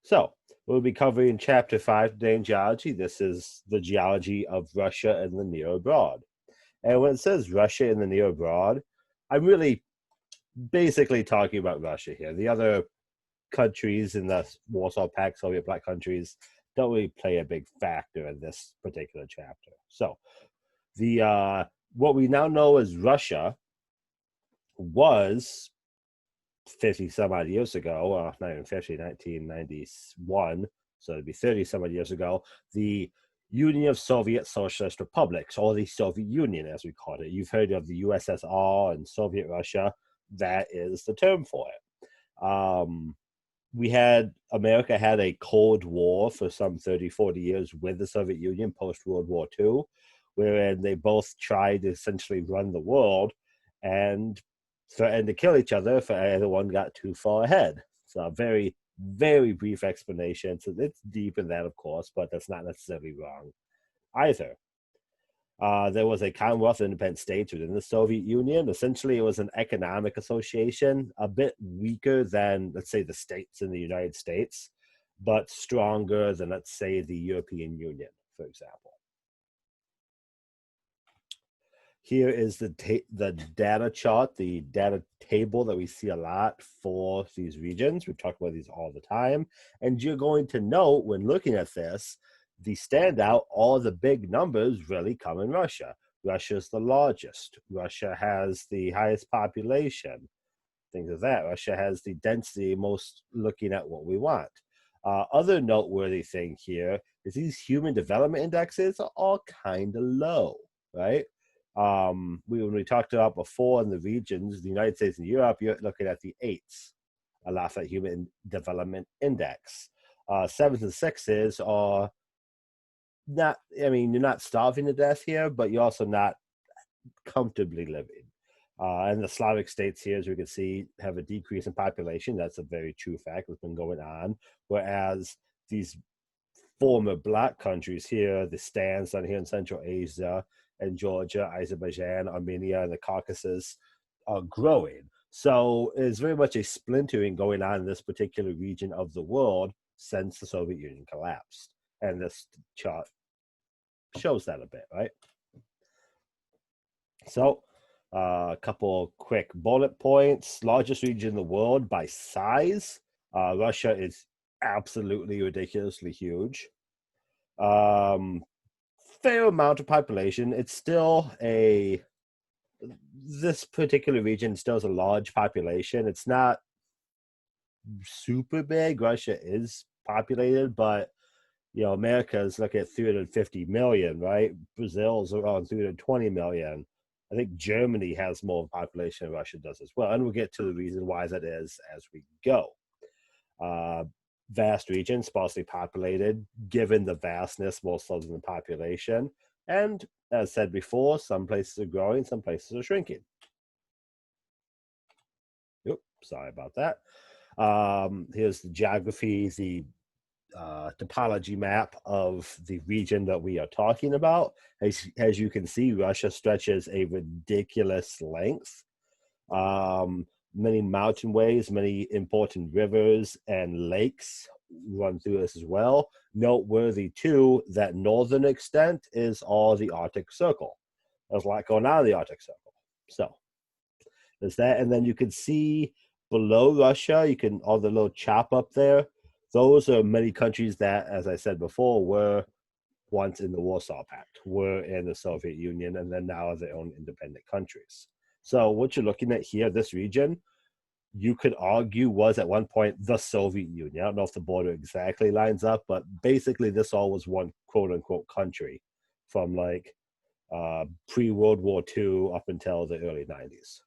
So, we'll be covering Chapter 5 today in geology. This is the geology of Russia and the near abroad. And when it says Russia and the near abroad, I'm really basically talking about Russia here. The other countries in the Warsaw Pact, Soviet Black countries, don't really play a big factor in this particular chapter. So, the what we now know as Russia was 50 some odd years ago, not even 50, 1991, so it'd be 30 some odd years ago, the Union of Soviet Socialist Republics, or the Soviet Union as we call it. You've heard of the USSR and Soviet Russia. That is the term for it. America had a Cold War for some 30, 40 years with the Soviet Union post World War II, wherein they both tried to essentially run the world and threatened to kill each other if either one got too far ahead. So a very, very brief explanation. So it's deep in that, of course, but that's not necessarily wrong either. There was a Commonwealth of Independent States within the Soviet Union. Essentially, it was an economic association, a bit weaker than, let's say, the states in the United States, but stronger than, let's say, the European Union, for example. Here is the data chart, the data table that we see a lot for these regions. We talk about these all the time. And you're going to note when looking at this, the standout, all the big numbers really come in Russia. Russia's the largest. Russia has the highest population, things of that. Russia has the density, most looking at what we want. Other noteworthy thing here is these human development indexes are all kind of low, right? When we talked about before in the regions, the United States and Europe, you're looking at the eights, a lot of human development index. Sevens and sixes are not, I mean, you're not starving to death here, but you're also not comfortably living. And the Slavic states here, as we can see, have a decrease in population. That's a very true fact that's been going on. Whereas these former black countries here, the stands down here in Central Asia and Georgia, Azerbaijan, Armenia, and the Caucasus are growing. So there's very much a splintering going on in this particular region of the world since the Soviet Union collapsed. And this chart shows that a bit, right? So a couple quick bullet points. Largest region in the world by size. Russia is absolutely ridiculously huge. Fair amount of population. It's still this particular region still has a large population. It's not super big. Russia is populated, but America is like at 350 million, right? Brazil's around 320 million. I think Germany has more population than Russia does as well. And we'll get to the reason why that is as we go. Vast region, sparsely populated, given the vastness, most of the population. And as said before, some places are growing, some places are shrinking. Oops, sorry about that. Here's the geography, the topology map of the region that we are talking about. As you can see, Russia stretches a ridiculous length. Many mountainways, many important rivers and lakes run through this as well. Noteworthy too, that northern extent is all the Arctic Circle. There's a lot going on in the Arctic Circle. So there's that, and then you can see below Russia, you can all the little chop up there. Those are many countries that, as I said before, were once in the Warsaw Pact, were in the Soviet Union, and then now are their own independent countries. So what you're looking at here, this region, you could argue was at one point the Soviet Union. I don't know if the border exactly lines up, but basically this all was one quote-unquote country from like pre-World War II up until the early 90s.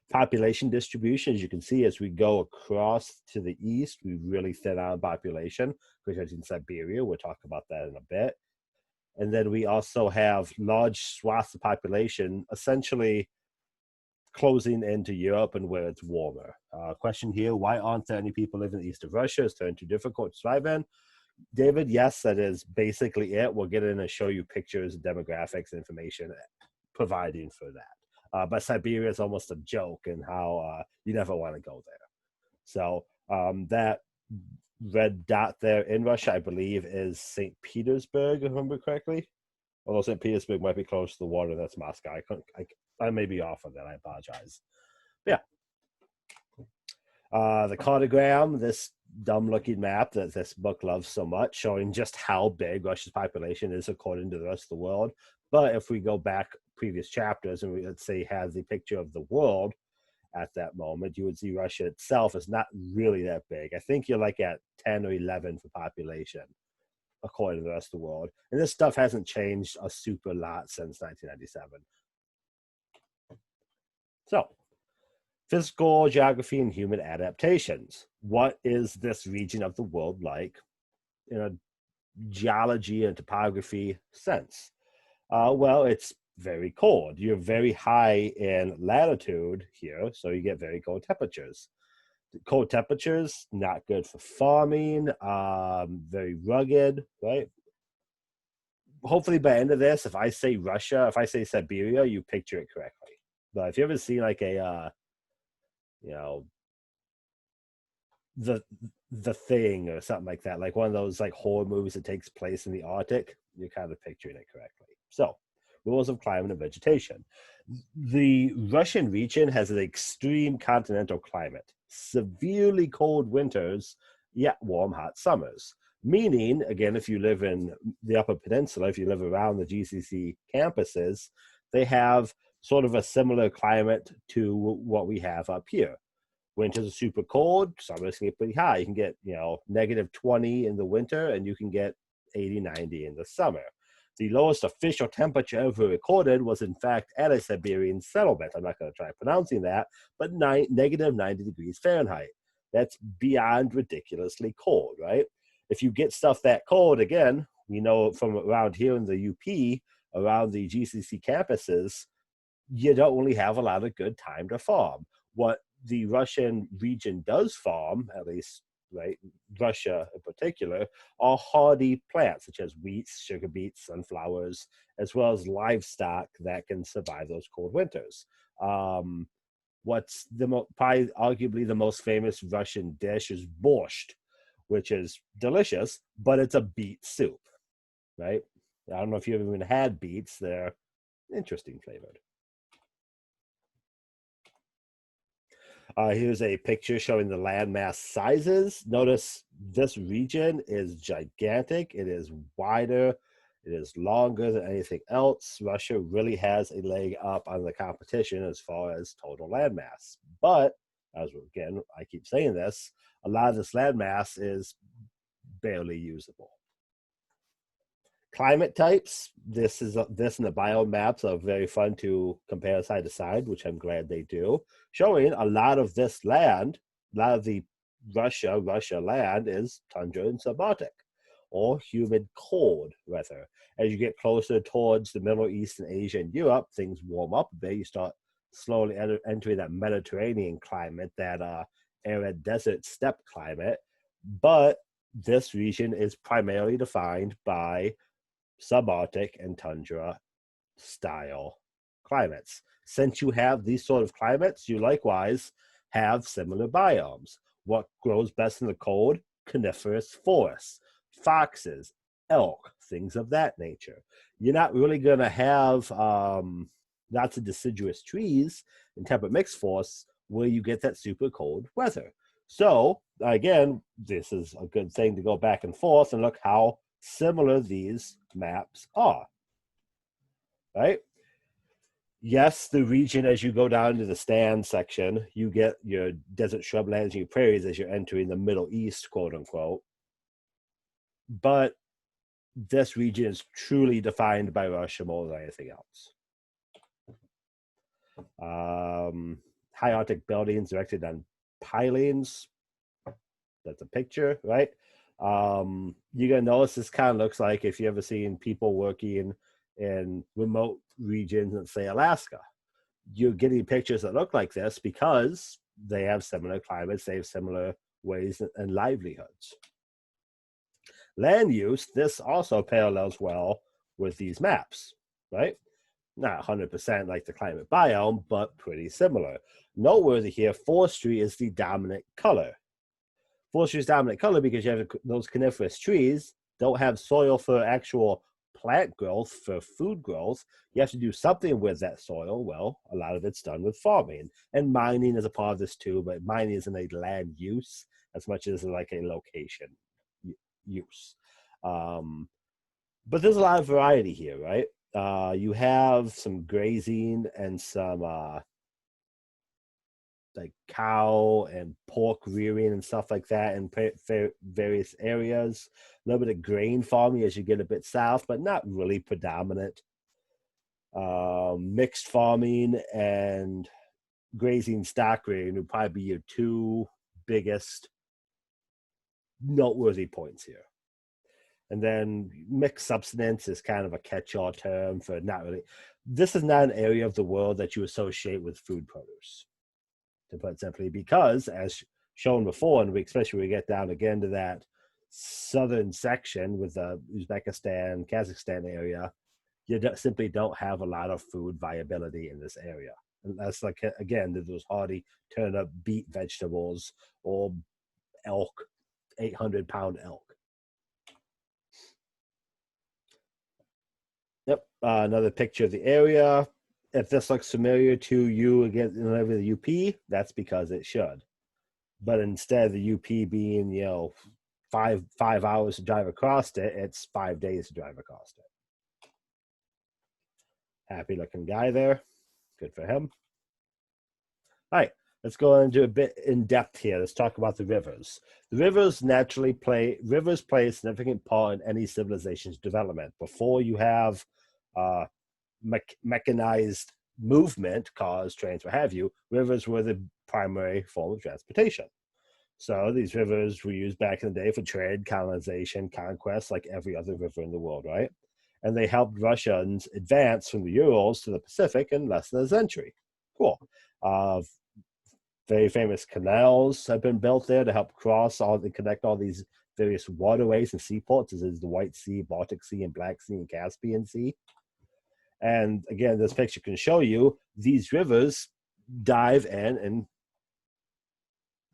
Population distribution, as you can see, as we go across to the east, we really thin out population, because in Siberia, we'll talk about that in a bit. And then we also have large swaths of population essentially closing into Europe and where it's warmer. Question here, why aren't there any people living in the east of Russia? Is it too difficult to survive in? David, yes, that is basically it. We'll get in and show you pictures, demographics, information providing for that. But Siberia is almost a joke in how you never want to go there. So that red dot there in Russia, I believe, is St. Petersburg, if I remember correctly. Although St. Petersburg might be close to the water, that's Moscow. I may be off on that. I apologize. But yeah, the cartogram, this dumb-looking map that this book loves so much, showing just how big Russia's population is according to the rest of the world. But if we go back previous chapters and we, let's say, have the picture of the world at that moment, you would see Russia itself is not really that big. I think you're like at 10 or 11 for population, according to the rest of the world. And this stuff hasn't changed a super lot since 1997. So, physical geography and human adaptations. What is this region of the world like in a geology and topography sense? Well, it's very cold. You're very high in latitude here, so you get very cold temperatures. Cold temperatures, not good for farming, very rugged, right? Hopefully by the end of this, if I say Russia, if I say Siberia, you picture it correctly. But if you ever see like a, the Thing or something like that, like one of those like horror movies that takes place in the Arctic, you're kind of picturing it correctly. So, rules of climate and vegetation. The Russian region has an extreme continental climate, severely cold winters, yet warm, hot summers. Meaning, again, if you live in the Upper Peninsula, if you live around the GCC campuses, they have sort of a similar climate to what we have up here. Winters are super cold, summers can get pretty high. You can get, negative 20 in the winter, and you can get 80, 90 in the summer. The lowest official temperature ever recorded was, in fact, at a Siberian settlement. I'm not going to try pronouncing that, but negative 90 degrees Fahrenheit. That's beyond ridiculously cold, right? If you get stuff that cold, again, we know from around here in the UP, around the GCC campuses, you don't really have a lot of good time to farm. What the Russian region does farm, at least, right, Russia in particular, are hardy plants such as wheat, sugar beets, sunflowers, as well as livestock that can survive those cold winters. What's probably arguably the most famous Russian dish is borscht, which is delicious, but it's a beet soup, right? I don't know if you've even had beets. They're interesting flavored. Here's a picture showing the landmass sizes. Notice this region is gigantic. It is wider. It is longer than anything else. Russia really has a leg up on the competition as far as total landmass. But, again, I keep saying this, a lot of this landmass is barely usable. Climate types, this and the biomaps are very fun to compare side to side, which I'm glad they do, showing a lot of this land, a lot of the Russia land is tundra and subarctic, or humid cold weather. As you get closer towards the Middle East and Asia and Europe, things warm up a bit. You start slowly entering that Mediterranean climate, that arid desert steppe climate. But this region is primarily defined by subarctic and tundra style climates. Since you have these sort of climates, you likewise have similar biomes. What grows best in the cold? Coniferous forests, foxes, elk, things of that nature. You're not really going to have lots of deciduous trees in temperate mixed forests where you get that super cold weather. So, again, this is a good thing to go back and forth and look how similar these maps are, right? Yes, the region, as you go down to the stand section, you get your desert shrublands and your prairies as you're entering the Middle East, quote unquote. But this region is truly defined by Russia more than anything else. High Arctic buildings erected on pilings. That's a picture, right? You're gonna notice this kind of looks like if you ever seen people working in remote regions, let's say Alaska. You're getting pictures that look like this because they have similar climates, they have similar ways and livelihoods. Land use, this also parallels well with these maps, right? Not 100% like the climate biome, but pretty similar. Noteworthy here, forestry is the dominant color. Forestry is dominant color because you have those coniferous trees don't have soil for actual plant growth, for food growth. You have to do something with that soil. Well, a lot of it's done with farming, and mining is a part of this too, but mining isn't a land use as much as like a location use. But there's a lot of variety here, right? You have some grazing and some like cow and pork rearing and stuff like that in various areas. A little bit of grain farming as you get a bit south, but not really predominant. Mixed farming and grazing stock rearing would probably be your two biggest noteworthy points here. And then mixed subsistence is kind of a catch-all term for not really. This is not an area of the world that you associate with food produce, to put it simply, because as shown before, and especially when we get down again to that southern section with the Uzbekistan, Kazakhstan area, you simply don't have a lot of food viability in this area. And that's like, again, those hardy turnip, beet vegetables, or elk, 800-pound elk. Yep, another picture of the area. If this looks familiar to you again, whenever the UP, that's because it should. But instead of the UP being, you know, five hours to drive across it, it's 5 days to drive across it. Happy looking guy there. Good for him. All right, let's go into a bit in depth here. Let's talk about the rivers. The rivers play a significant part in any civilization's development. Before you have mechanized movement, cars, trains, what have you, rivers were the primary form of transportation. So these rivers were used back in the day for trade, colonization, conquest, like every other river in the world, right? And they helped Russians advance from the Urals to the Pacific in less than a century. Cool. Very famous canals have been built there to help connect all these various waterways and seaports. This is the White Sea, Baltic Sea, and Black Sea, and Caspian Sea. And again, this picture can show you these rivers dive in and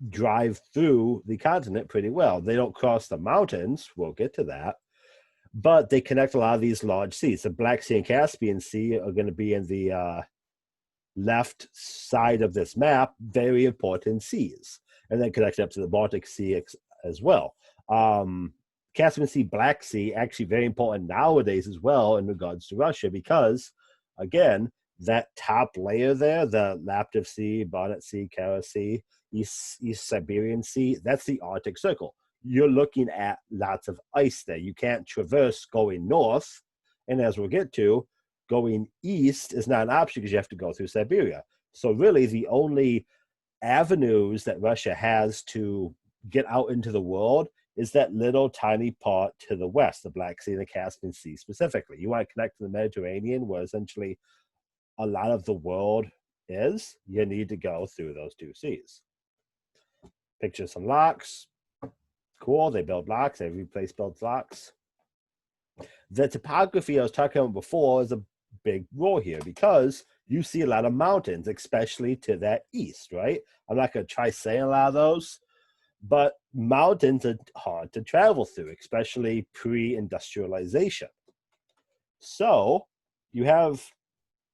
drive through the continent pretty well. They don't cross the mountains. We'll get to that. But they connect a lot of these large seas. The Black Sea and Caspian Sea are going to be in the left side of this map, very important seas. And then connect up to the Baltic Sea as well. Caspian Sea, Black Sea, actually very important nowadays as well in regards to Russia, because, again, that top layer there, the Laptev Sea, Barnett Sea, Kara Sea, East Siberian Sea, that's the Arctic Circle. You're looking at lots of ice there. You can't traverse going north, and as we'll get to, going east is not an option because you have to go through Siberia. So really the only avenues that Russia has to get out into the world is that little tiny part to the west, the Black Sea and the Caspian Sea specifically. You want to connect to the Mediterranean, where essentially a lot of the world is, you need to go through those two seas. Picture some locks. Cool, they build locks. Every place builds locks. The topography I was talking about before is a big role here because you see a lot of mountains, especially to that east, right? I'm not going to try saying a lot of those, but mountains are hard to travel through, especially pre-industrialization. So you have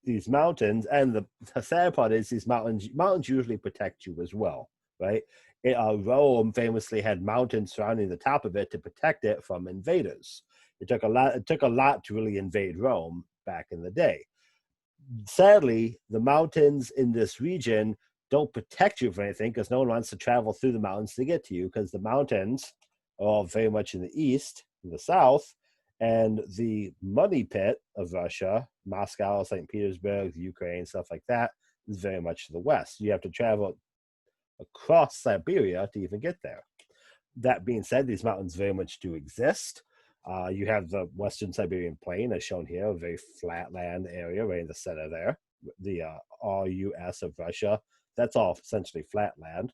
these mountains, and the sad part is these mountains usually protect you as well, right? Rome famously had mountains surrounding the top of it to protect it from invaders. It took a lot to really invade Rome back in the day. Sadly, the mountains in this region don't protect you from anything because no one wants to travel through the mountains to get to you, because the mountains are all very much in the east, in the south, and the money pit of Russia, Moscow, St. Petersburg, the Ukraine, stuff like that, is very much to the west. You have to travel across Siberia to even get there. That being said, these mountains very much do exist. You have the Western Siberian Plain, as shown here, a very flat land area right in the center there. The RUS of Russia, that's all essentially flat land.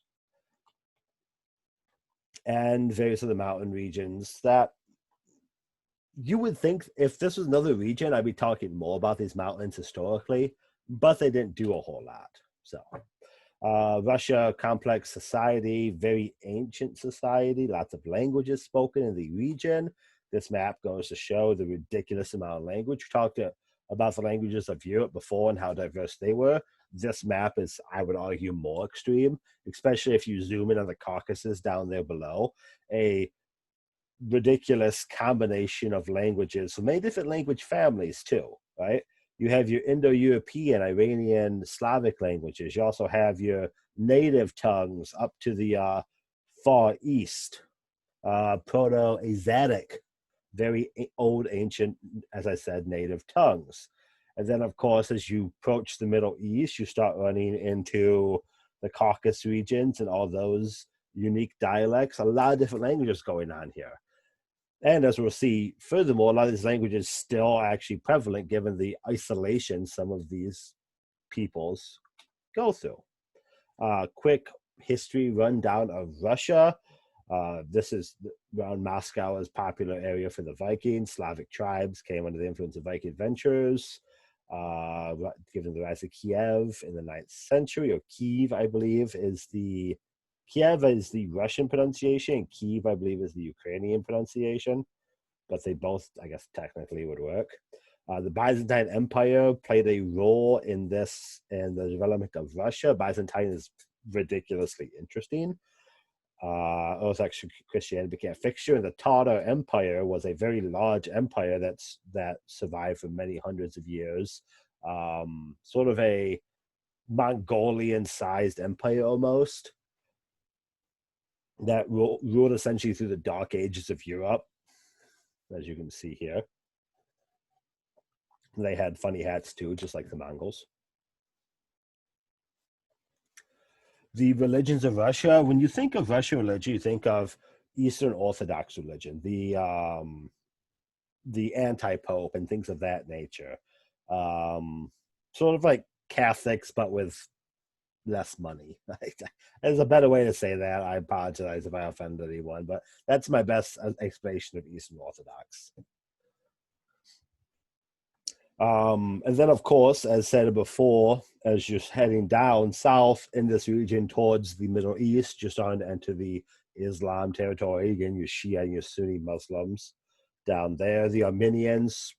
And various other mountain regions that you would think if this was another region, I'd be talking more about these mountains historically, but they didn't do a whole lot. So Russia, complex society, very ancient society, lots of languages spoken in the region. This map goes to show the ridiculous amount of language. We talked about the languages of Europe before and how diverse they were. This map is, I would argue, more extreme, especially if you zoom in on the Caucasus down there below. A ridiculous combination of languages, so many different language families too, right? You have your Indo-European, Iranian, Slavic languages. You also have your native tongues up to the Far East, Proto-Asiatic, very old, ancient, as I said, native tongues. And then, of course, as you approach the Middle East, you start running into the Caucasus regions and all those unique dialects. A lot of different languages going on here. And as we'll see, furthermore, a lot of these languages still actually prevalent given the isolation some of these peoples go through. Quick history rundown of Russia. This is around Moscow as popular area for the Vikings. Slavic tribes came under the influence of Viking adventurers, given the rise of Kiev in the 9th century, or Kiev, I believe, Kiev is the Russian pronunciation, and Kiev, I believe, is the Ukrainian pronunciation, but they both, I guess, technically would work. The Byzantine Empire played a role in this and the development of Russia. Byzantine is ridiculously interesting. Orthodox Christianity became a fixture, and the Tatar Empire was a very large empire that survived for many hundreds of years. Sort of a Mongolian-sized empire almost, that ruled essentially through the dark ages of Europe, as you can see here. They had funny hats too, just like the Mongols. The religions of Russia, when you think of Russian religion, you think of Eastern Orthodox religion, the anti-pope and things of that nature. Sort of like Catholics, but with less money. There's a better way to say that. I apologize if I offended anyone, but that's my best explanation of Eastern Orthodox. And then, of course, as said before, as you're heading down south in this region towards the Middle East, you're starting to enter the Islam territory. Again, your Shia and your Sunni Muslims down there. The Armenians,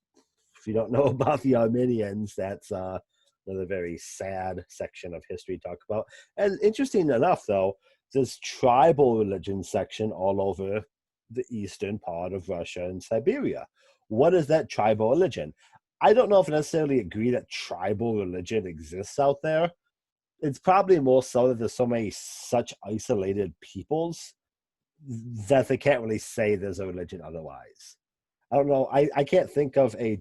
if you don't know about the Armenians, that's another very sad section of history to talk about. And interesting enough, though, there's tribal religion section all over the eastern part of Russia and Siberia. What is that tribal religion? I don't know if I necessarily agree that tribal religion exists out there. It's probably more so that there's so many such isolated peoples that they can't really say there's a religion otherwise. I don't know. I can't think of a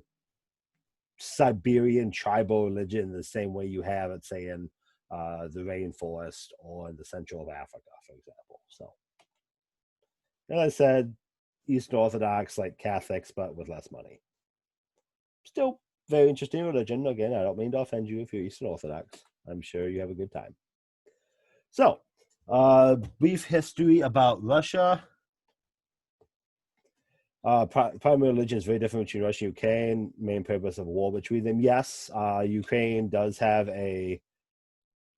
Siberian tribal religion in the same way you have it, say, in the rainforest or in the central of Africa, for example. So, as I said, Eastern Orthodox, like Catholics, but with less money. Still very interesting religion. Again, I don't mean to offend you if you're Eastern Orthodox. I'm sure you have a good time. So, brief history about Russia. Primary religion is very different between Russia and Ukraine. Main purpose of war between them. Yes, Ukraine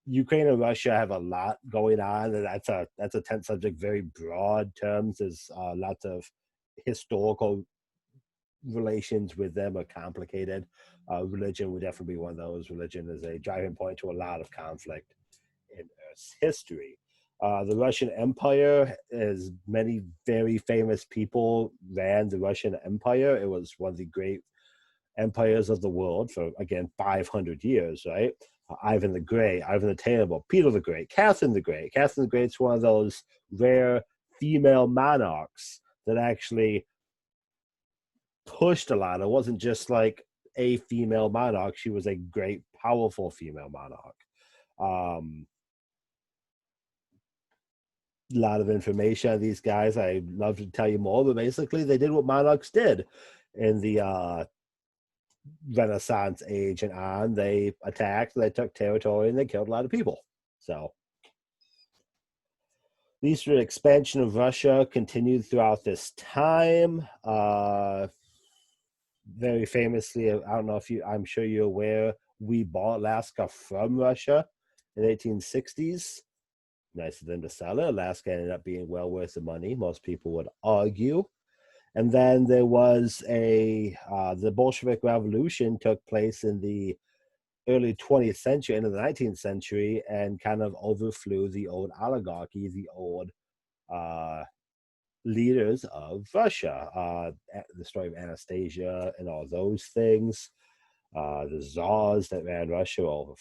and Russia have a lot going on, and that's a tense subject. Very broad terms. There's lots of historical relations with them are complicated. Religion would definitely be one of those. Religion is a driving point to a lot of conflict in Earth's history. The Russian Empire, as many very famous people ran the Russian Empire. It was one of the great empires of the world for, again, 500 years, right? Ivan the Great, Ivan the Terrible, Peter the Great, Catherine the Great. Catherine the Great's one of those rare female monarchs that actually pushed a lot. It wasn't just like a female monarch. She was a great, powerful female monarch. A lot of information on these guys. I'd love to tell you more, but basically they did what monarchs did in the Renaissance age and on. They attacked, they took territory, and they killed a lot of people. So the eastern expansion of Russia continued throughout this time. Very famously, I don't know if I'm sure you're aware, we bought Alaska from Russia in the 1860s. Nice of them to sell it. Alaska ended up being well worth the money, most people would argue. And then there was the Bolshevik Revolution took place in the early 20th century, into the 19th century, and kind of overflew the old oligarchy, the old uh, leaders of Russia. The story of Anastasia and all those things. The czars that ran Russia were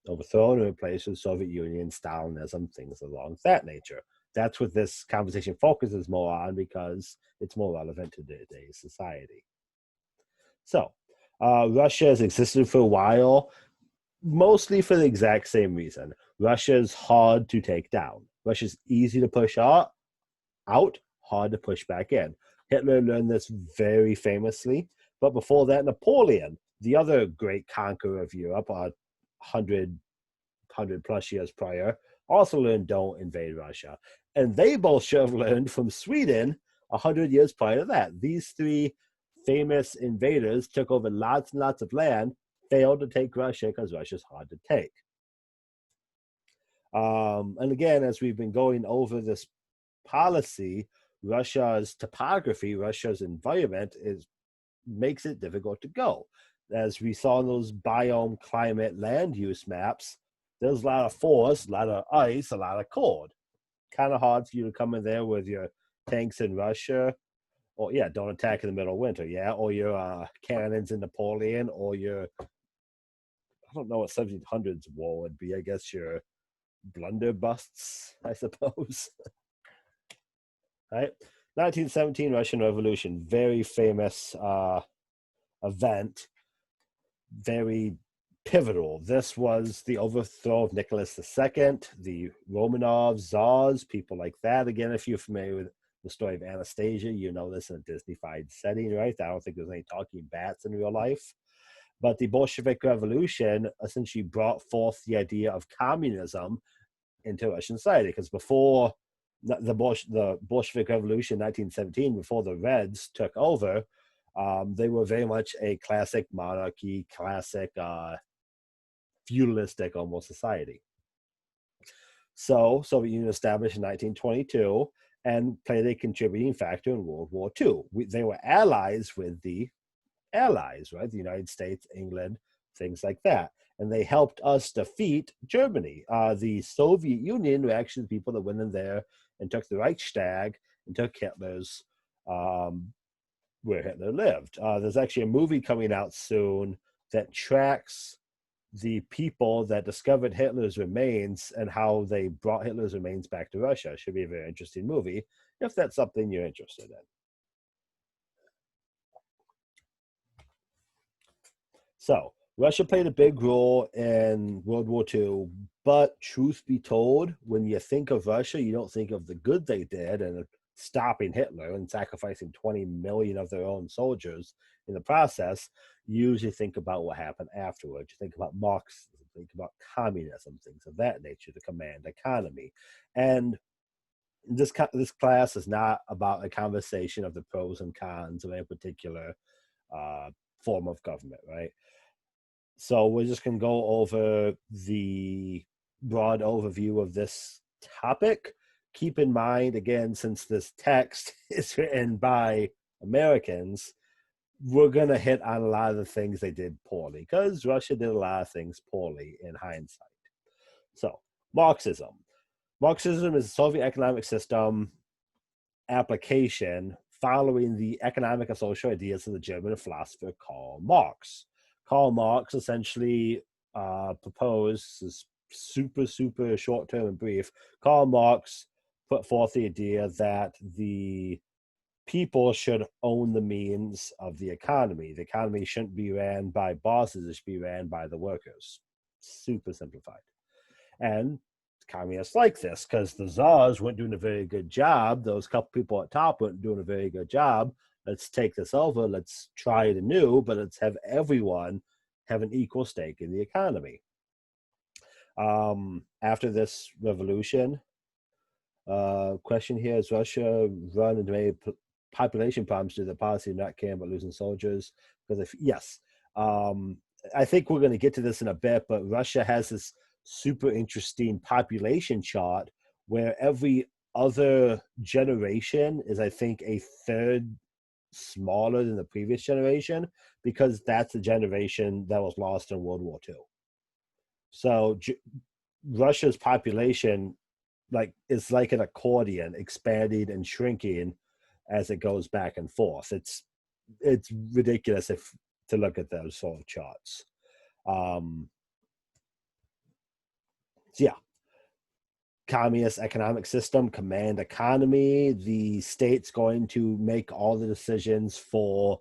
overthrown and replaced with Soviet Union, Stalinism, things along that nature. That's what this conversation focuses more on because it's more relevant to today's society. So, Russia has existed for a while, mostly for the exact same reason. Russia's hard to take down. Russia's easy to push out, hard to push back in. Hitler learned this very famously, but before that, Napoleon, the other great conqueror of Europe, 100 plus years prior, also learned don't invade Russia. And they both should have learned from Sweden 100 years prior to that. These three famous invaders took over lots and lots of land, failed to take Russia because Russia's hard to take. And again, as we've been going over this policy, Russia's topography, Russia's environment makes it difficult to go. As we saw in those biome, climate, land use maps, there's a lot of forest, a lot of ice, a lot of cold. Kind of hard for you to come in there with your tanks in Russia, or don't attack in the middle of winter, or your cannons in Napoleon, or your, I don't know what 1700s war would be. I guess your blunderbusses, I suppose. Right? 1917 Russian Revolution, very famous event, very pivotal. This was the overthrow of Nicholas II, the Romanov czars, people like that. Again, if you're familiar with the story of Anastasia, you know this in a Disney-fied setting, right? I don't think there's any talking bats in real life. But the Bolshevik Revolution essentially brought forth the idea of communism into Russian society, because before the Bolshevik Revolution in 1917, before the Reds took over, they were very much a classic monarchy, classic feudalistic almost society. So Soviet Union established in 1922 and played a contributing factor in World War II. They were allies with the Allies, right? The United States, England, things like that. And they helped us defeat Germany. The Soviet Union were actually the people that went in there and took the Reichstag and took Hitler's, where Hitler lived. There's actually a movie coming out soon that tracks the people that discovered Hitler's remains and how they brought Hitler's remains back to Russia. It should be a very interesting movie if that's something you're interested in. So, Russia played a big role in World War II, but truth be told, when you think of Russia, you don't think of the good they did and stopping Hitler and sacrificing 20 million of their own soldiers in the process. You usually think about what happened afterwards. You think about Marxism, think about communism, things of that nature, the command economy. And this class is not about a conversation of the pros and cons of a particular form of government, right? So we're just going to go over the broad overview of this topic. Keep in mind, again, since this text is written by Americans, we're going to hit on a lot of the things they did poorly, because Russia did a lot of things poorly in hindsight. So, Marxism. Marxism is a Soviet economic system application following the economic and social ideas of the German philosopher Karl Marx. Karl Marx essentially proposed, this super short term and brief. Karl Marx put forth the idea that the people should own the means of the economy. The economy shouldn't be ran by bosses, it should be ran by the workers. Super simplified. And communists like this because the czars weren't doing a very good job. Those couple people at top weren't doing a very good job. Let's take this over. Let's try it anew, but let's have everyone have an equal stake in the economy. After this revolution, question here, is Russia run into many population problems due to the policy of not caring about losing soldiers? Because yes, I think we're going to get to this in a bit, but Russia has this super interesting population chart where every other generation is, I think, a third smaller than the previous generation, because that's the generation that was lost in World War II. So Russia's population is like an accordion, expanding and shrinking as it goes back and forth. It's ridiculous to look at those sort of charts. So yeah, communist economic system, command economy. The state's going to make all the decisions for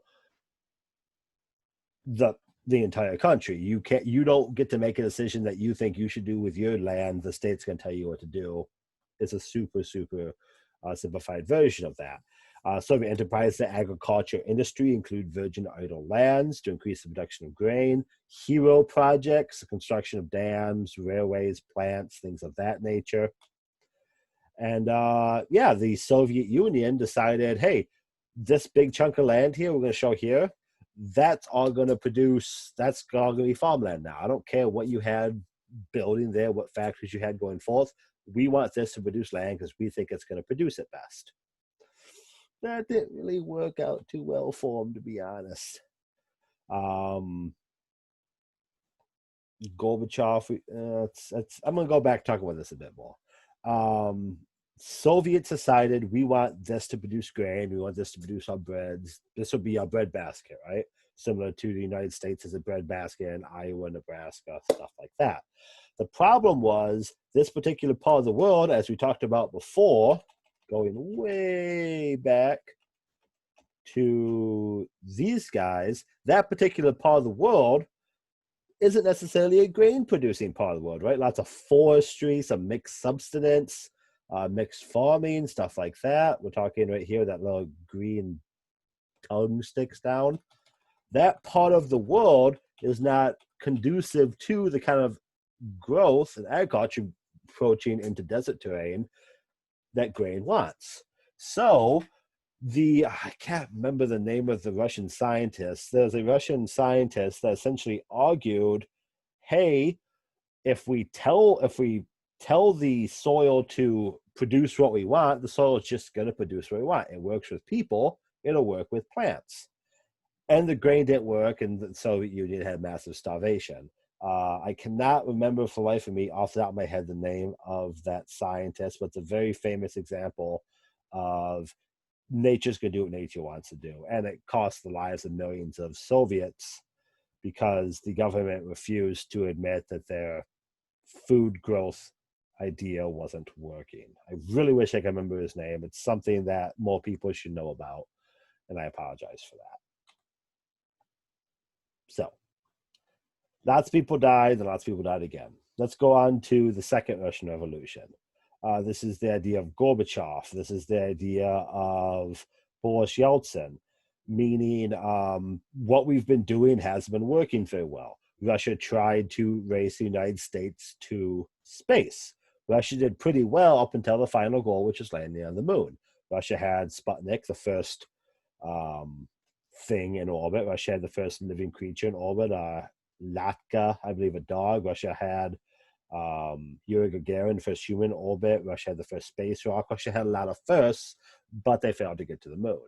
the entire country. You don't get to make a decision that you think you should do with your land. The state's going to tell you what to do. It's a super simplified version of that. Soviet enterprise, the agriculture industry include virgin idle lands to increase the production of grain, hero projects, the construction of dams, railways, plants, things of that nature. And the Soviet Union decided, hey, this big chunk of land here, we're going to show here, that's all going to produce, that's all going to be farmland now. I don't care what you had building there, what factories you had going forth. We want this to produce land because we think it's going to produce it best. That didn't really work out too well for them, to be honest. Gorbachev, I'm going to go back and talk about this a bit more. Soviets decided, we want this to produce grain, we want this to produce our breads. This would be our bread basket, right? Similar to the United States as a bread basket in Iowa, Nebraska, stuff like that. The problem was this particular part of the world, as we talked about before, going way back to these guys, that particular part of the world isn't necessarily a grain producing part of the world, right? Lots of forestry, some mixed subsistence, mixed farming, stuff like that. We're talking right here, that little green tongue sticks down. That part of the world is not conducive to the kind of growth and agriculture approaching into desert terrain that grain wants. So I can't remember the name of the Russian scientist. There's a Russian scientist that essentially argued, hey, if we tell the soil to produce what we want, the soil is just going to produce what we want. It works with people, it'll work with plants. And the grain didn't work, and the Soviet Union had massive starvation. I cannot remember for the life of me off the top of my head the name of that scientist, but it's a very famous example of nature's going to do what nature wants to do. And it cost the lives of millions of Soviets because the government refused to admit that their food growth idea wasn't working. I really wish I could remember his name. It's something that more people should know about, and I apologize for that. So, lots of people died, and lots of people died again. Let's go on to the Second Russian Revolution. This is the idea of Gorbachev. This is the idea of Boris Yeltsin, meaning what we've been doing hasn't been working very well. Russia tried to raise the United States to space. Russia did pretty well up until the final goal, which is landing on the moon. Russia had Sputnik, the first thing in orbit. Russia had the first living creature in orbit, Latka, I believe, a dog. Russia had Yuri Gagarin, first human orbit. Russia had the first space rock. Russia had a lot of firsts, but they failed to get to the moon.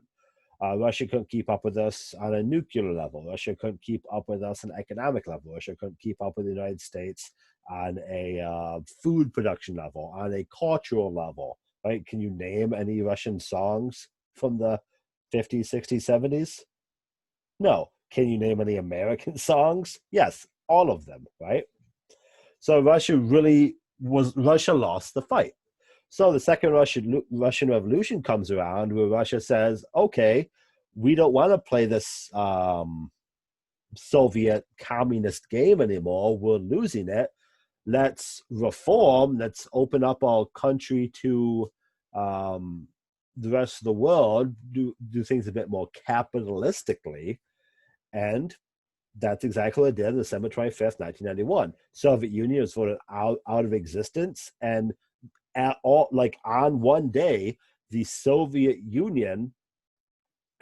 Russia couldn't keep up with us on a nuclear level. Russia couldn't keep up with us on an economic level. Russia couldn't keep up with the United States on a food production level, on a cultural level, right? Can you name any Russian songs from the 50s, 60s, 70s? No. Can you name any American songs? Yes, all of them, right? So Russia lost the fight. So the Second Russian Revolution comes around where Russia says, okay, we don't want to play this Soviet communist game anymore. We're losing it. Let's reform. Let's open up our country to the rest of the world, do things a bit more capitalistically. And that's exactly what it did on December 25th, 1991. Soviet Union was voted out of existence, and on one day, the Soviet Union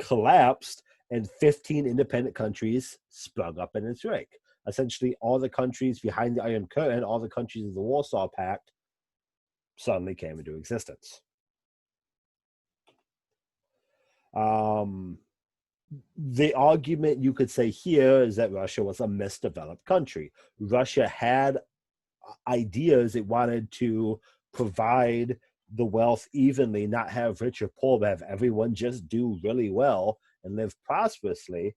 collapsed and 15 independent countries sprung up in its wake. essentially all the countries behind the Iron Curtain, all the countries of the Warsaw Pact, suddenly came into existence. The argument you could say here is that Russia was a misdeveloped country. Russia had ideas it wanted to provide the wealth evenly, not have rich or poor, but have everyone just do really well and live prosperously.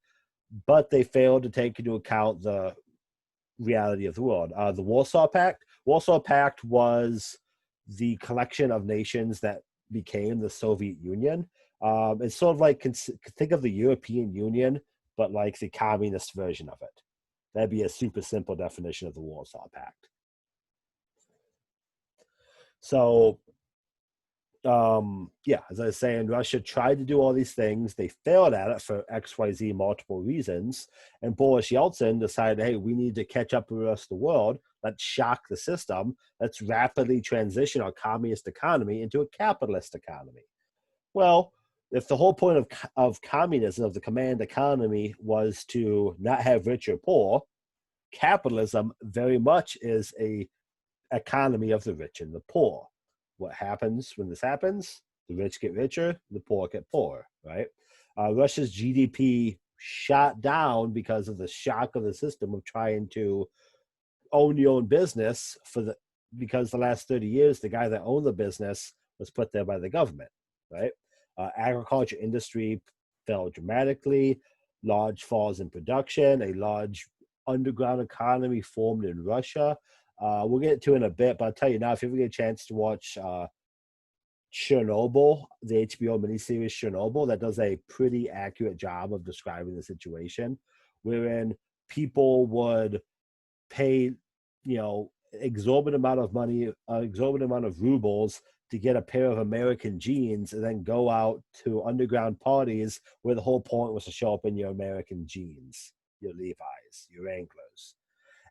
But they failed to take into account the reality of the world. The Warsaw Pact. Warsaw Pact was the collection of nations that became the Soviet Union. It's sort of like, think of the European Union, but like the communist version of it. That'd be a super simple definition of the Warsaw Pact. So, yeah, as I was saying, Russia tried to do all these things. They failed at it for XYZ multiple reasons. And Boris Yeltsin decided, hey, we need to catch up with the rest of the world. Let's shock the system. Let's rapidly transition our communist economy into a capitalist economy. Well, if the whole point of communism, of the command economy, was to not have rich or poor, capitalism very much is a economy of the rich and the poor. What happens when this happens? The rich get richer, the poor get poorer, right? Russia's GDP shot down because of the shock of the system of trying to own your own business because the last 30 years, the guy that owned the business was put there by the government, right? Agriculture industry fell dramatically, large falls in production, a large underground economy formed in Russia. We'll get to it in a bit, but I'll tell you now, if you ever get a chance to watch Chernobyl, the HBO miniseries Chernobyl, that does a pretty accurate job of describing the situation, wherein people would pay, exorbitant amount of money, exorbitant amount of rubles to get a pair of American jeans and then go out to underground parties where the whole point was to show up in your American jeans, your Levi's, your Wranglers.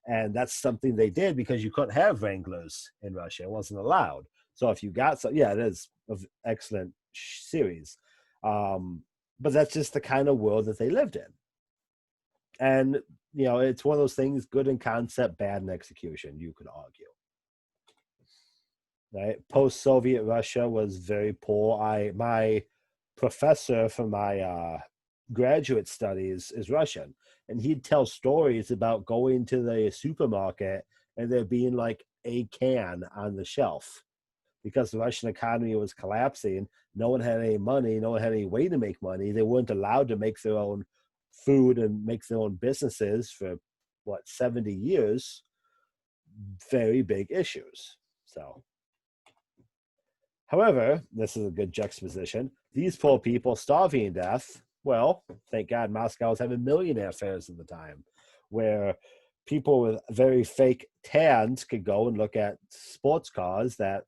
And that's something they did because you couldn't have Wranglers in Russia. It wasn't allowed. So if you got some, yeah, it is an excellent series. But that's just the kind of world that they lived in. And, it's one of those things, good in concept, bad in execution, you could argue. Right? Post-Soviet Russia was very poor. My professor for my graduate studies is Russian, and he'd tell stories about going to the supermarket and there being like a can on the shelf because the Russian economy was collapsing. No one had any money. No one had any way to make money. They weren't allowed to make their own food and make their own businesses for 70 years. Very big issues. So, however, this is a good juxtaposition. These poor people starving to death. Well, thank God Moscow was having millionaire fairs at the time where people with very fake tans could go and look at sports cars that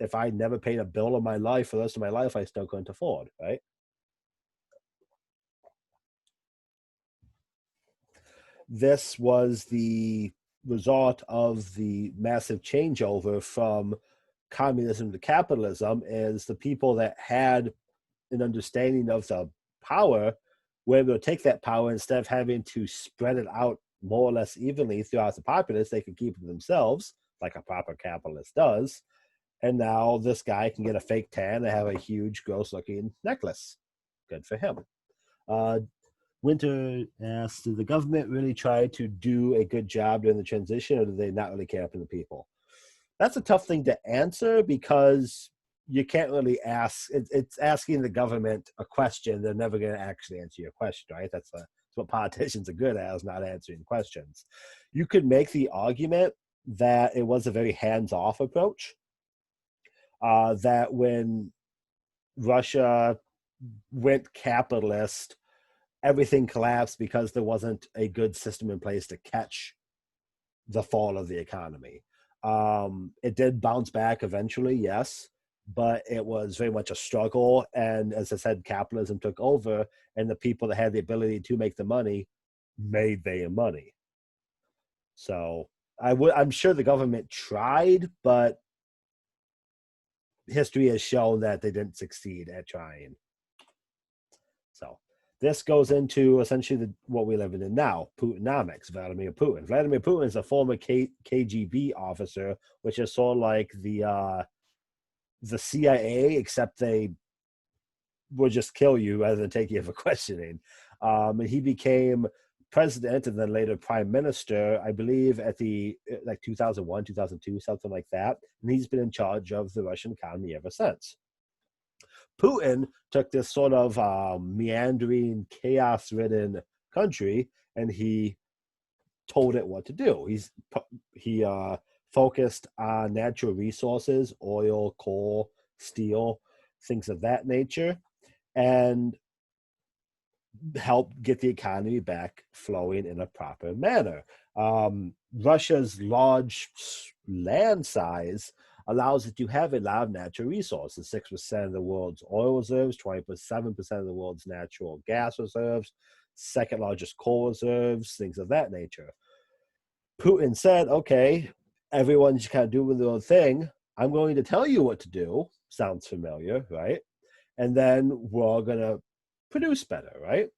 if I never paid a bill in my life for the rest of my life, I still couldn't afford, right? This was the result of the massive changeover from communism to capitalism is the people that had an understanding of the power were able to take that power instead of having to spread it out more or less evenly throughout the populace. They could keep it themselves, like a proper capitalist does. And now this guy can get a fake tan and have a huge, gross-looking necklace. Good for him. Winter asks, did the government really try to do a good job during the transition, or did they not really care for the people? That's a tough thing to answer because you can't really ask. It's asking the government a question. They're never going to actually answer your question, right? That's what politicians are good at, is not answering questions. You could make the argument that it was a very hands-off approach, that when Russia went capitalist, everything collapsed because there wasn't a good system in place to catch the fall of the economy. It did bounce back eventually, yes, but it was very much a struggle. And as I said, capitalism took over, and the people that had the ability to make the money made their money. So I'm sure the government tried, but history has shown that they didn't succeed at trying. So this goes into essentially what we live in now, Putinomics, Vladimir Putin. Vladimir Putin is a former KGB officer, which is sort of like the CIA, except they will just kill you rather than take you for questioning. And he became president and then later prime minister, I believe, at the like 2001, 2002, something like that. And he's been in charge of the Russian economy ever since. Putin took this sort of meandering, chaos-ridden country, and he told it what to do. He focused on natural resources, oil, coal, steel, things of that nature, and help get the economy back flowing in a proper manner. Russia's large land size allows it to have a lot of natural resources. 6% of the world's oil reserves, 27% of the world's natural gas reserves, second largest coal reserves, things of that nature. Putin said, okay, everyone's kind of doing their own thing. I'm going to tell you what to do. Sounds familiar, right? And then we're all going to produce better, right?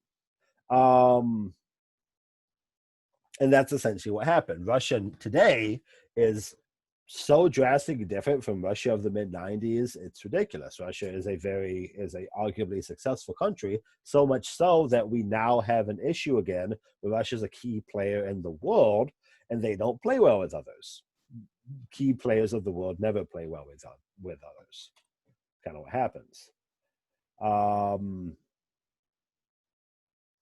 And that's essentially what happened. Russia today is so drastically different from Russia of the mid-90s. It's ridiculous. Russia is a arguably successful country, so much so that we now have an issue again where Russia's a key player in the world and they don't play well with others. Key players of the world never play well with others. Kind of what happens.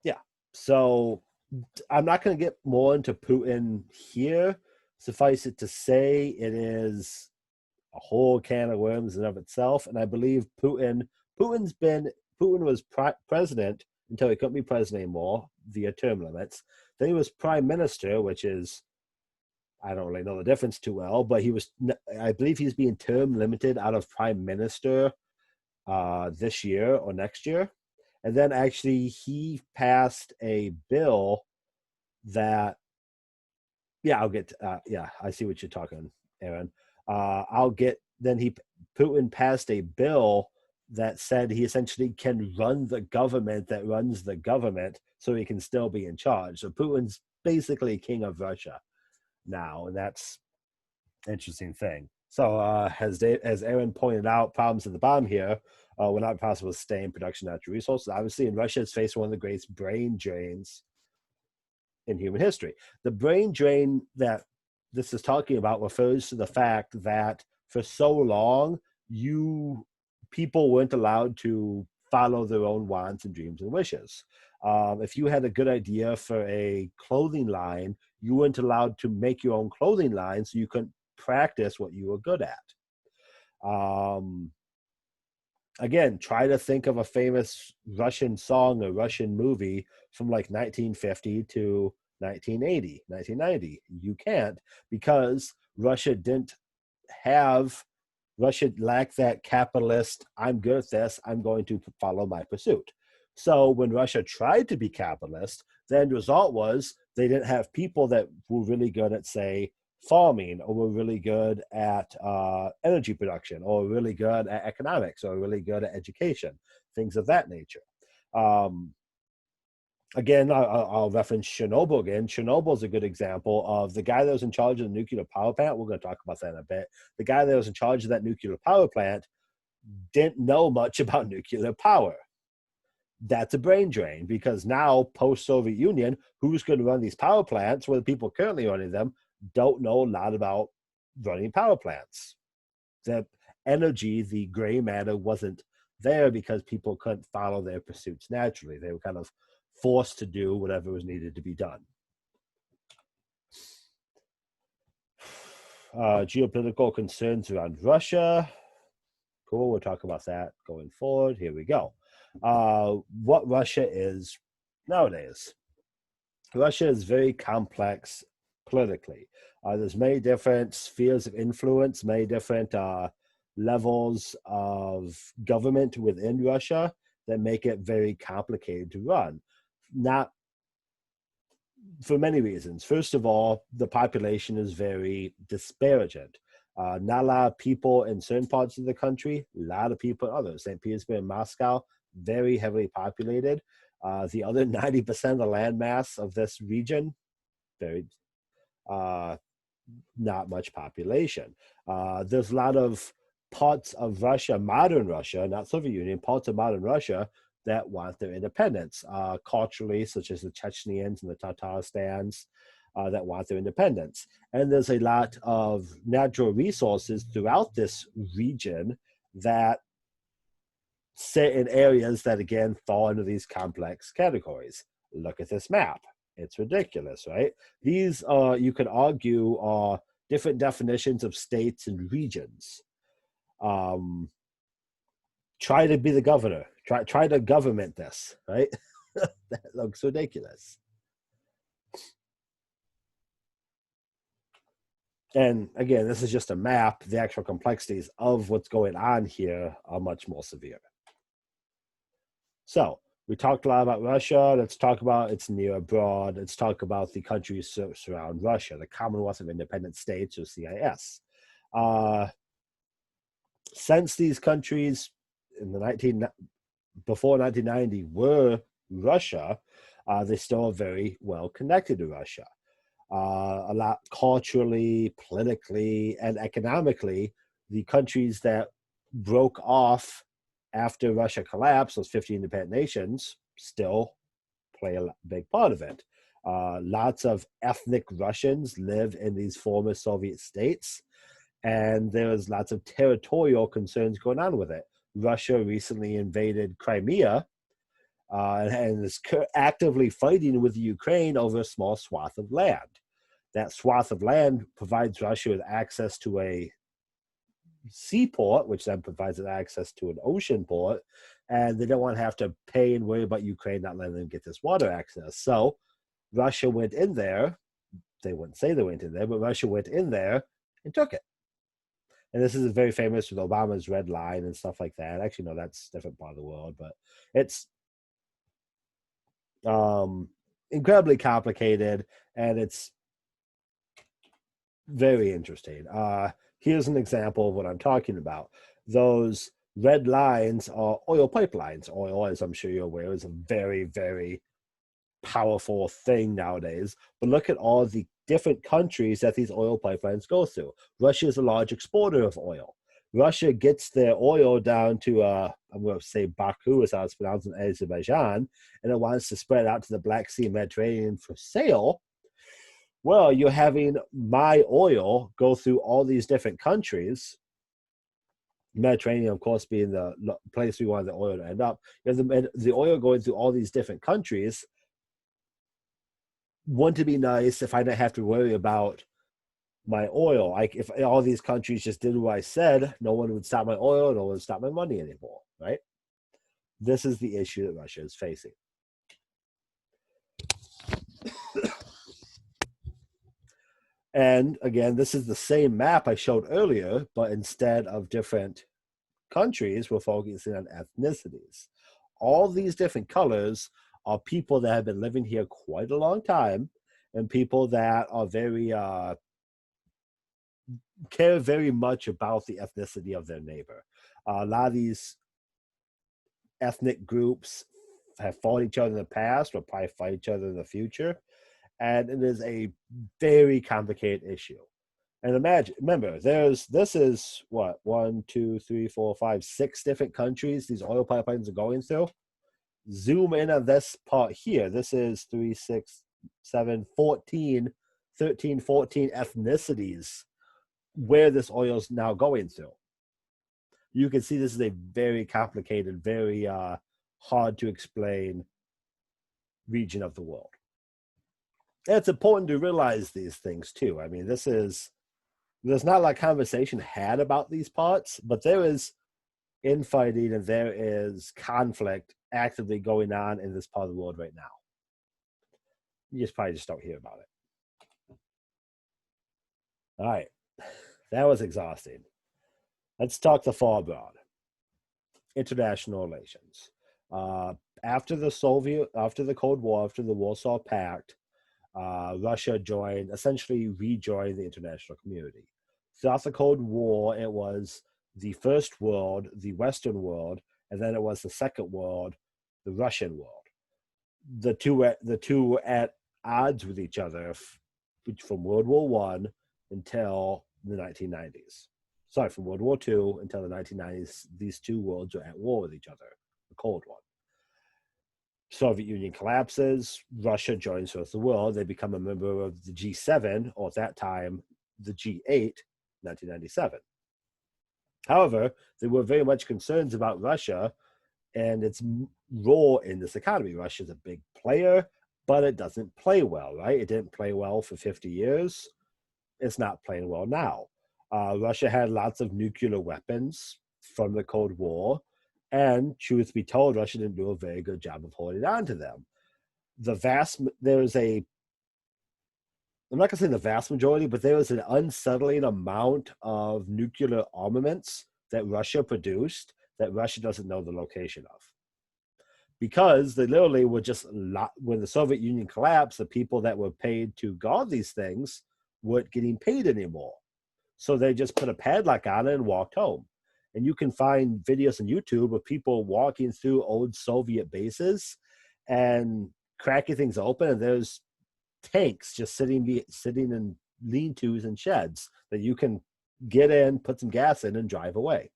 Yeah. So I'm not going to get more into Putin here. Suffice it to say, it is a whole can of worms in and of itself. And I believe Putin was president until he couldn't be president anymore via term limits. Then he was prime minister, which is, I don't really know the difference too well, but I believe he's being term limited out of prime minister this year or next year. And then actually he passed a bill that, I see what you're talking, Aaron. Putin passed a bill that said he essentially can run the government that runs the government so he can still be in charge. So Putin's basically king of Russia now, and that's an interesting thing. So as Aaron pointed out, problems at the bottom here will not be possible to stay in production of natural resources. Obviously, in Russia, it's faced one of the greatest brain drains in human history. The brain drain that this is talking about refers to the fact that for so long, people weren't allowed to follow their own wants and dreams and wishes. If you had a good idea for a clothing line, you weren't allowed to make your own clothing line, so you couldn't practice what you were good at. Again, try to think of a famous Russian song or Russian movie from like 1950 to 1980, 1990. You can't, because Russia lacked that capitalist, I'm good at this, I'm going to follow my pursuit. So when Russia tried to be capitalist, then the result was they didn't have people that were really good at, say, farming, or were really good at energy production, or really good at economics, or really good at education, things of that nature. Again, I'll reference Chernobyl again. Chernobyl is a good example of the guy that was in charge of the nuclear power plant. We're going to talk about that in a bit. The guy that was in charge of that nuclear power plant didn't know much about nuclear power. That's a brain drain, because now, post-Soviet Union, who's going to run these power plants, where the people currently running them don't know a lot about running power plants. The energy, the gray matter, wasn't there because people couldn't follow their pursuits naturally. They were kind of forced to do whatever was needed to be done. Geopolitical concerns around Russia. Cool, we'll talk about that going forward. Here we go. What Russia is nowadays. Russia is very complex politically. There's many different spheres of influence, many different levels of government within Russia that make it very complicated to run. Not for many reasons. First of all, the population is very disparate. Not a lot of people in certain parts of the country, a lot of people in others. St. Petersburg and Moscow, very heavily populated. The other 90% of the landmass of this region, very not much population. There's a lot of parts of Russia, modern Russia, not Soviet Union, parts of modern Russia that want their independence culturally, such as the Chechens and the Tatarstans that want their independence. And there's a lot of natural resources throughout this region that sit in areas that, again, fall into these complex categories. Look at this map. It's ridiculous, right? These are, you could argue, are different definitions of states and regions. Try to be the governor. Try to government this, right? That looks ridiculous. And again, this is just a map. The actual complexities of what's going on here are much more severe. So we talked a lot about Russia. Let's talk about its near abroad. Let's talk about the countries surround Russia, the Commonwealth of Independent States, or CIS. Since these countries in the before 1990 were Russia, they still are very well connected to Russia. A lot culturally, politically, and economically. The countries that broke off after Russia collapsed, those 50 independent nations, still play a big part of it. Lots of ethnic Russians live in these former Soviet states, and there's lots of territorial concerns going on with it. Russia recently invaded Crimea and is actively fighting with Ukraine over a small swath of land. That swath of land provides Russia with access to a seaport, which then provides it access to an ocean port, and they don't want to have to pay and worry about Ukraine not letting them get this water access. So Russia went in there. They wouldn't say they went in there, but Russia went in there and took it. And this is very famous with Obama's Red Line and stuff like that. Actually, no, that's a different part of the world, but it's incredibly complicated, and it's very interesting. Here's an example of what I'm talking about. Those red lines are oil pipelines. Oil, as I'm sure you're aware, is a very, very powerful thing nowadays. But look at all the different countries that these oil pipelines go through. Russia is a large exporter of oil. Russia gets their oil down to, I'm going to say Baku, is how it's pronounced, in Azerbaijan, and it wants to spread out to the Black Sea Mediterranean for sale. Well, you're having my oil go through all these different countries, Mediterranean, of course, being the place we want the oil to end up. You have the oil going through all these different countries. Wouldn't it be nice if I didn't have to worry about my oil? Like, if all these countries just did what I said, no one would stop my oil, no one would stop my money anymore, right? This is the issue that Russia is facing. And again, this is the same map I showed earlier, but instead of different countries, we're focusing on ethnicities. All these different colors are people that have been living here quite a long time, and people that are very care very much about the ethnicity of their neighbor. A lot of these ethnic groups have fought each other in the past, will probably fight each other in the future. And it is a very complicated issue. And remember, this is what, 1, 2, 3, 4, 5, 6 different countries these oil pipelines are going through. Zoom in on this part here. This is 3, 6, 7, 14, 13, 14 ethnicities where this oil is now going through. You can see this is a very complicated, very hard to explain region of the world. And it's important to realize these things too. I mean, there's not a lot of conversation had about these parts, but there is infighting and there is conflict actively going on in this part of the world right now. You probably just don't hear about it. All right, that was exhausting. Let's talk the far abroad. International relations. After the Cold War, after the Warsaw Pact, Russia essentially rejoined the international community. Throughout the Cold War, it was the First World, the Western world, and then it was the Second World, the Russian world. the two at odds with each other from World War One until the 1990s. Sorry, from World War Two until the 1990s, these two worlds were at war with each other. The Cold War. Soviet Union collapses. Russia joins the rest of the world. They become a member of the G7, or at that time, the G8, 1997. However, there were very much concerns about Russia and its role in this economy. Russia's a big player, but it doesn't play well, right? It didn't play well for 50 years. It's not playing well now. Russia had lots of nuclear weapons from the Cold War, and truth be told, Russia didn't do a very good job of holding on to them. I'm not going to say the vast majority, but there was an unsettling amount of nuclear armaments that Russia produced that Russia doesn't know the location of. Because they literally were just, when the Soviet Union collapsed, the people that were paid to guard these things weren't getting paid anymore. So they just put a padlock on it and walked home. And you can find videos on YouTube of people walking through old Soviet bases and cracking things open, and there's tanks just sitting in lean-tos and sheds that you can get in, put some gas in, and drive away.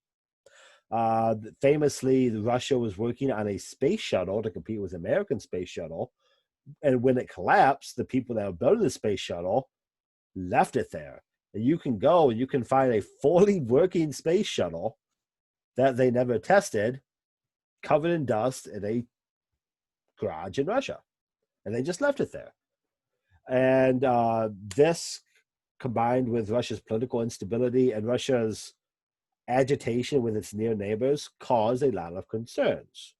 Famously, Russia was working on a space shuttle to compete with the American space shuttle, and when it collapsed, the people that were building the space shuttle left it there. And you can go and you can find a fully working space shuttle that they never tested, covered in dust, in a garage in Russia, and they just left it there. And this, combined with Russia's political instability and Russia's agitation with its near neighbors, caused a lot of concerns.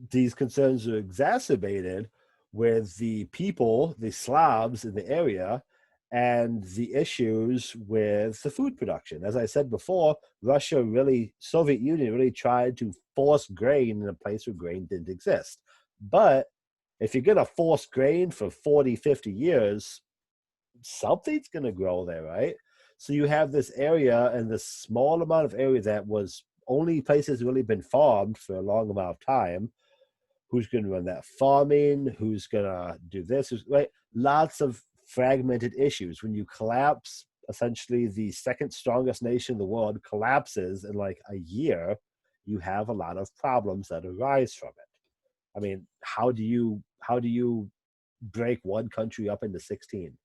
These concerns are exacerbated with the people, the Slavs in the area, and the issues with the food production. As I said before, Soviet Union really tried to force grain in a place where grain didn't exist. But if you're going to force grain for 40, 50 years, something's going to grow there, right? So you have this area, and this small amount of area that was only places really been farmed for a long amount of time. Who's going to run that farming? Who's going to do this? Right? Lots of fragmented issues. When you collapse, essentially the second strongest nation in the world collapses in like a year, you have a lot of problems that arise from it. I mean, how do you break one country up into 16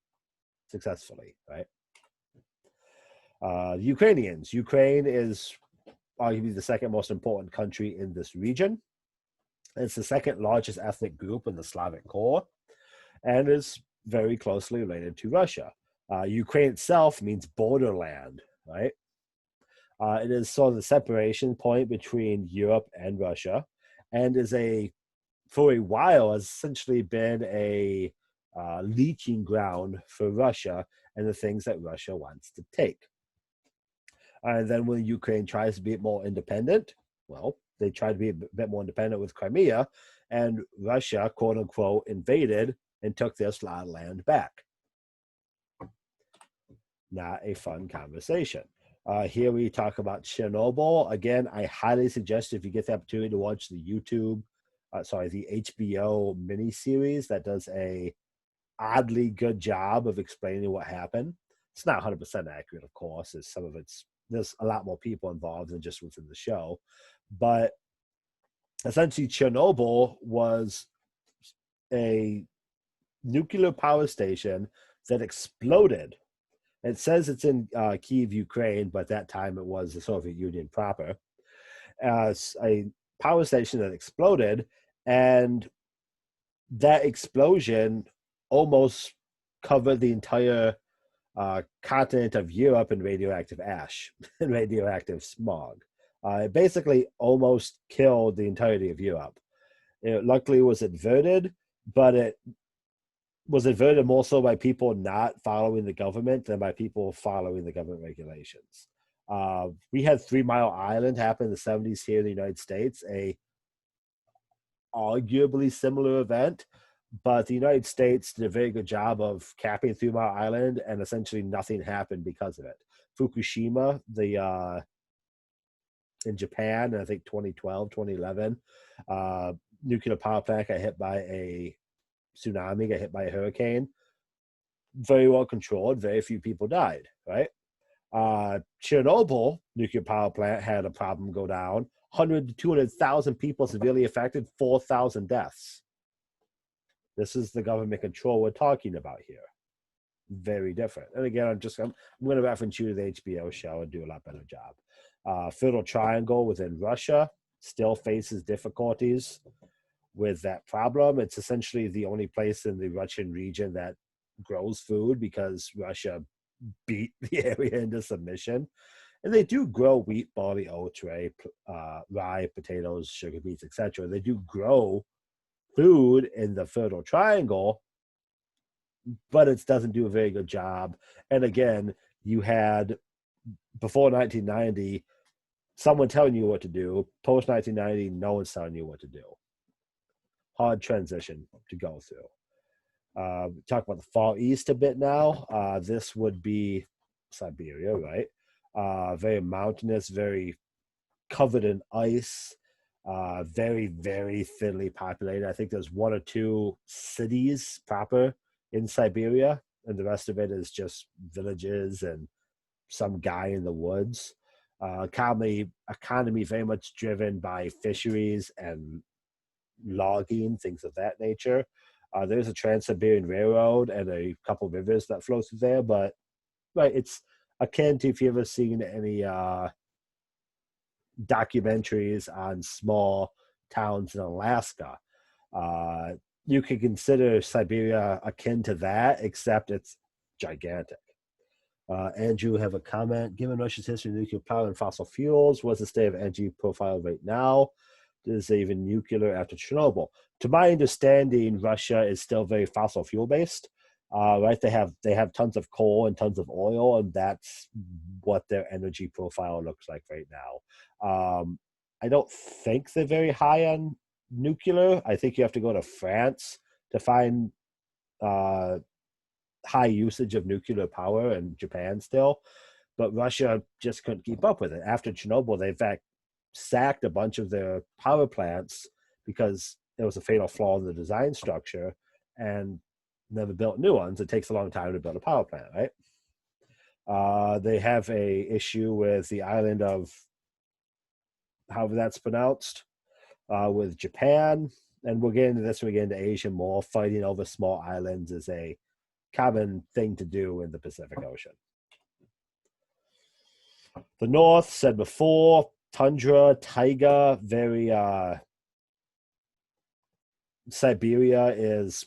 successfully, right? Ukrainians. Ukraine is arguably the second most important country in this region. It's the second largest ethnic group in the Slavic core, and is very closely related to Russia. Ukraine itself means borderland, right? It is sort of the separation point between Europe and Russia, and for a while, has essentially been a leeching ground for Russia and the things that Russia wants to take. And then when Ukraine tries to be more independent, well, they tried to be a bit more independent with Crimea, and Russia, quote unquote, invaded and took this lot of land back. Not a fun conversation. Here we talk about Chernobyl. Again, I highly suggest if you get the opportunity to watch the the HBO miniseries that does a oddly good job of explaining what happened. It's not 100% accurate, of course. There's a lot more people involved than just within the show. But essentially, Chernobyl was a nuclear power station that exploded. It says it's in Kyiv, Ukraine, but at that time it was the Soviet Union proper. As a power station that exploded, and that explosion almost covered the entire continent of Europe in radioactive ash and radioactive smog. It basically almost killed the entirety of Europe. It luckily was averted, but it was averted more so by people not following the government than by people following the government regulations. We had 3 Mile Island happen in the 70s here in the United States, a arguably similar event, but the United States did a very good job of capping 3 Mile Island, and essentially nothing happened because of it. Fukushima, in Japan, I think 2012, 2011, nuclear power plant got hit by a tsunami, got hit by a hurricane. Very well controlled, very few people died, right? Chernobyl nuclear power plant had a problem go down. 100 to 200,000 people severely affected, 4,000 deaths. This is the government control we're talking about here. Very different. And again, I'm going to reference you to the HBO show and do a lot better job. Fertile Triangle within Russia still faces difficulties with that problem. It's essentially the only place in the Russian region that grows food because Russia beat the area into submission. And they do grow wheat, barley, oats, rye, potatoes, sugar beets, etc. They do grow food in the Fertile Triangle, but it doesn't do a very good job. And again, you had, before 1990, someone telling you what to do. Post 1990, no one's telling you what to do. Hard transition to go through. Talk about the Far East a bit now. This would be Siberia, right? Very mountainous, very covered in ice, very, very thinly populated. I think there's 1 or 2 cities proper in Siberia, and the rest of it is just villages and some guy in the woods. Economy very much driven by fisheries and logging, things of that nature. There's a Trans-Siberian Railroad and a couple rivers that flow through there, but right, it's akin to if you've ever seen any documentaries on small towns in Alaska. You could consider Siberia akin to that, except it's gigantic. Andrew have a comment. Given Russia's history of nuclear power and fossil fuels, what's the state of energy profile right now? Is there even nuclear after Chernobyl? To my understanding, Russia is still very fossil fuel based. Right? They have tons of coal and tons of oil, and that's what their energy profile looks like right now. I don't think they're very high on nuclear. I think you have to go to France to find high usage of nuclear power, and Japan still. But Russia just couldn't keep up with it. After Chernobyl, they in fact sacked a bunch of their power plants because there was a fatal flaw in the design structure and never built new ones. It takes a long time to build a power plant, right? They have a issue with the island of, however that's pronounced, with Japan. And we'll get into this when we get into Asia more. Fighting over small islands is a common thing to do in the Pacific Ocean. The North, said before, tundra, taiga, very Siberia is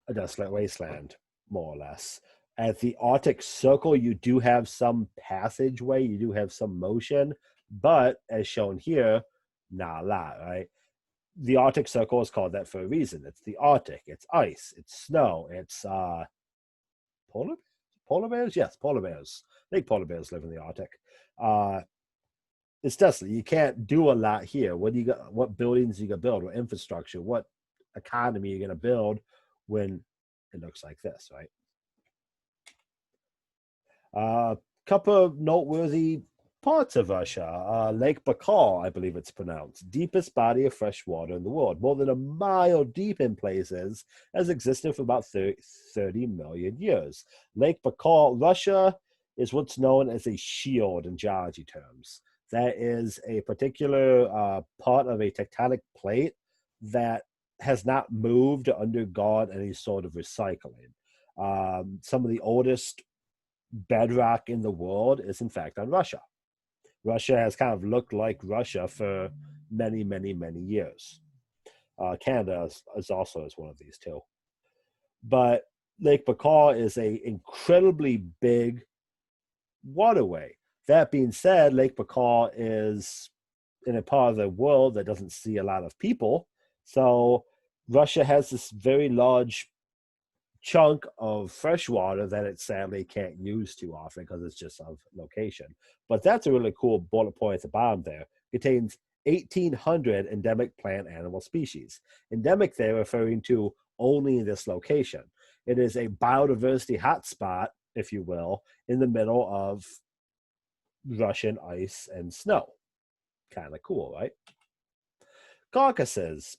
a desolate wasteland, more or less. At the Arctic Circle, you do have some passageway, you do have some motion, but as shown here, not a lot, right? The Arctic Circle is called that for a reason. It's the Arctic, it's ice, it's snow, it's polar bears? Yes, polar bears. I think polar bears live in the Arctic. It's desolate. You can't do a lot here. What buildings you gonna build? What infrastructure? What economy you're gonna build when it looks like this, right? Couple of noteworthy parts of Russia. Lake Baikal, I believe it's pronounced, deepest body of fresh water in the world, more than a mile deep in places, has existed for about 30 million years. Lake Baikal, Russia, is what's known as a shield in geology terms. That is a particular part of a tectonic plate that has not moved or undergone any sort of recycling. Some of the oldest bedrock in the world is in fact on Russia. Russia has kind of looked like Russia for many, many, many years. Canada is also is one of these too. But Lake Baikal is a incredibly big waterway. That being said, Lake Baikal is in a part of the world that doesn't see a lot of people. So Russia has this very large chunk of fresh water that it sadly can't use too often because it's just of location. But that's a really cool bullet point at the bottom there. It contains 1,800 endemic plant animal species. Endemic there referring to only this location. It is a biodiversity hotspot, if you will, in the middle of Russian ice and snow. Kind of cool, right? Caucasus,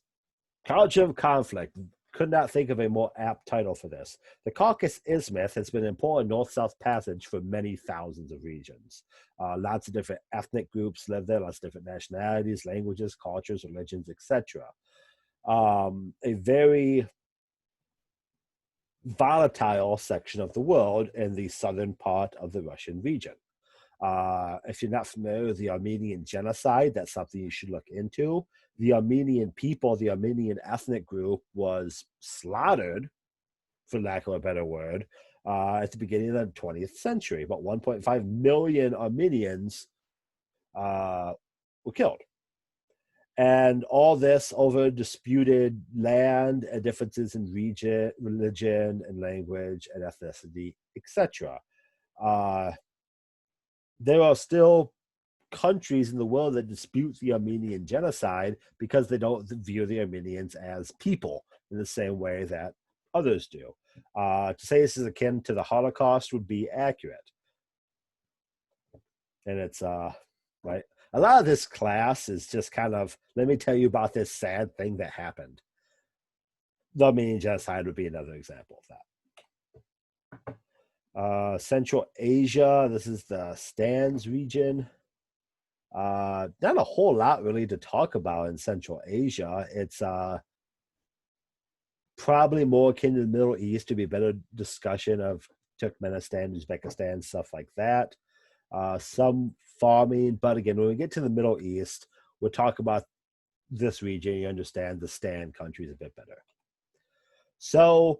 culture of conflict. Could not think of a more apt title for this. The Caucasus Isthmus has been an important north-south passage for many thousands of regions. Lots of different ethnic groups live there, lots of different nationalities, languages, cultures, religions, etc. A very volatile section of the world in the southern part of the Russian region. If you're not familiar with the Armenian genocide, that's something you should look into. The Armenian people, the Armenian ethnic group, was slaughtered, for lack of a better word, at the beginning of the 20th century. About 1.5 million Armenians were killed. And all this over disputed land and differences in region, religion, and language, and ethnicity, etc. There are still countries in the world that dispute the Armenian genocide because they don't view the Armenians as people in the same way that others do. To say this is akin to the Holocaust would be accurate. And it's right. A lot of this class is just kind of, let me tell you about this sad thing that happened. The Armenian genocide would be another example of that. Central Asia, this is the Stans region. Not a whole lot really to talk about in Central Asia. It's probably more akin to the Middle East, to be a better discussion of Turkmenistan, Uzbekistan, stuff like that. Some farming, but again, when we get to the Middle East, we'll talk about this region. You understand the Stan countries a bit better. So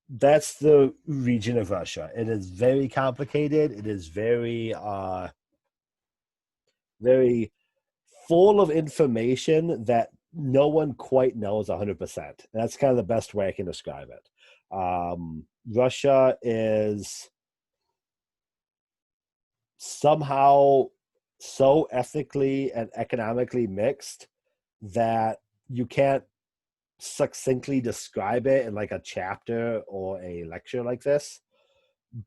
that's the region of Russia. It is very complicated. It is very, very full of information that no one quite knows 100%. That's kind of the best way I can describe it. Russia is somehow so ethically and economically mixed that you can't succinctly describe it in like a chapter or a lecture like this.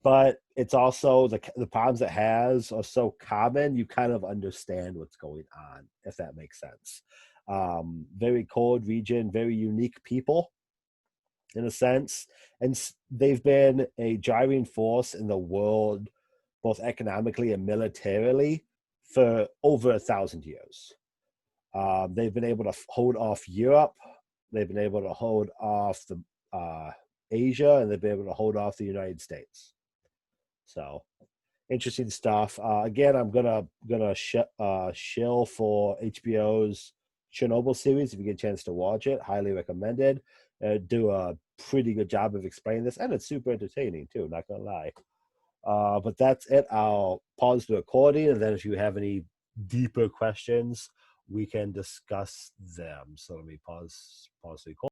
But it's also the problems it has are so common, you kind of understand what's going on, if that makes sense. Very cold region, very unique people in a sense. And they've been a driving force in the world, both economically and militarily, for over 1,000 years. They've been able to hold off Europe. They've been able to hold off the Asia, and they've been able to hold off the United States. So interesting stuff. Again, I'm gonna shill for HBO's Chernobyl series. If you get a chance to watch it, highly recommended. Do a pretty good job of explaining this, and it's super entertaining too. Not gonna lie. But that's it. I'll pause the recording, and then if you have any deeper questions, we can discuss them. So let me pause the recording.